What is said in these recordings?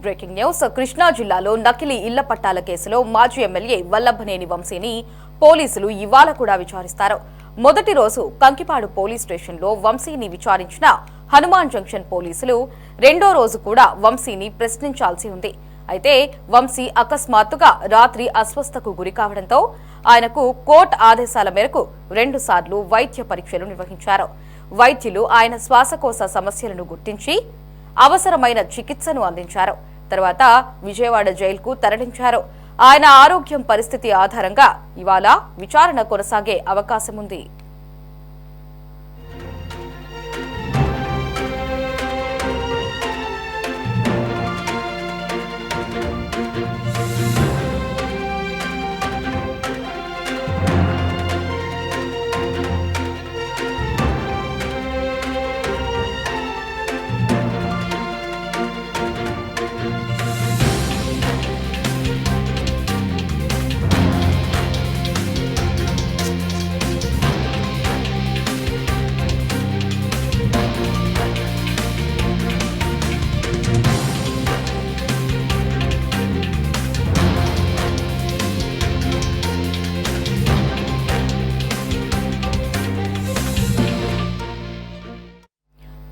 Breaking news. Krishna జిల్లాలో నకిలీ ఇళ్ల పట్టాల కేసులో మాజీ ఎమ్మెల్యే వల్లభనేని వంశీని పోలీసులు ఇవాళ కూడా విచారిస్తారు. మొదటి రోజు కంకిపాడు పోలీస్ స్టేషన్లో వంశీని విచారించిన హనుమాన్ జంక్షన్ పోలీసులు రెండో రోజు కూడా వంశీని ప్రశ్నించాల్సి ఉంది. అయితే వంశీ అకస్మాత్తుగా రాత్రి అస్వస్థకు గురి కావడంతో ఆయనకు కోర్టు ఆదేశాల మేరకు 2 సార్లు వైద్య పరీక్షలు నిర్వహించారు. వైద్యులు ఆయన శ్వాసకోశ సమస్యలను గుర్తించి అవసరమైన చికిత్సను అందించారు. తర్వాత విజయవాడ జైలుకు తరలించారు. ఆయన ఆరోగ్యం పరిస్థితి ఆధారంగా ఇవాళ విచారణ కొనసాగే అవకాశం ఉంది.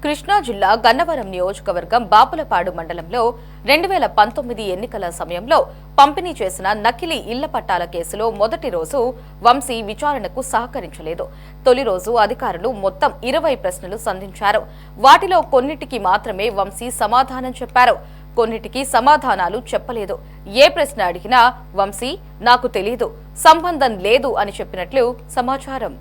కృష్ణా జిల్లా గన్నవరం నియోజకవర్గం బాపులపాడు మండలంలో 2019 ఎన్నికల సమయంలో పంపిణీ చేసిన నకిలీ ఇళ్ల పట్టాల కేసులో మొదటి రోజు వంశీ విచారణకు సహకరించలేదు. తొలి రోజు అధికారులు మొత్తం 20 ప్రశ్నలు సంధించారు. వాటిలో కొన్నిటికి మాత్రమే వంశీ సమాధానం చెప్పారు. కొన్నిటికి సమాధానాలు చెప్పలేదు. ఏ ప్రశ్న అడిగినా వంశీ నాకు తెలీదు, సంబంధం లేదు అని చెప్పినట్లు సమాచారం.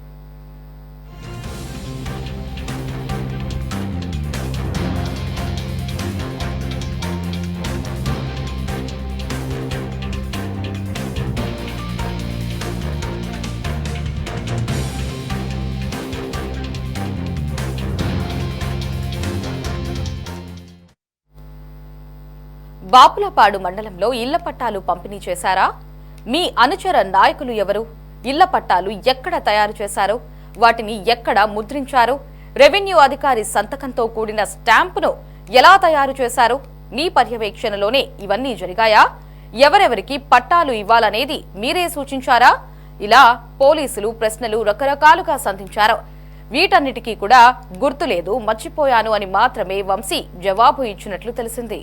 బాపులపాడు మండలంలో ఇళ్ల పట్టాలు పంపిణీ చేశారా? మీ అనుచర నాయకులు ఎవరు? ఇళ్ల పట్టాలు ఎక్కడ తయారు చేశారు? వాటిని ఎక్కడ ముద్రించారు? రెవెన్యూ అధికారి సంతకంతో కూడిన స్టాంపును ఎలా తయారు చేశారు? మీ పర్యవేక్షణలోనే ఇవన్నీ జరిగాయా? ఎవరెవరికి పట్టాలు ఇవ్వాలనేది మీరే సూచించారా? ఇలా పోలీసులు ప్రశ్నలు రకరకాలుగా సంధించారు. వీటన్నిటికీ కూడా గుర్తులేదు, మర్చిపోయాను అని మాత్రమే వంశీ జవాబు ఇచ్చినట్లు తెలిసింది.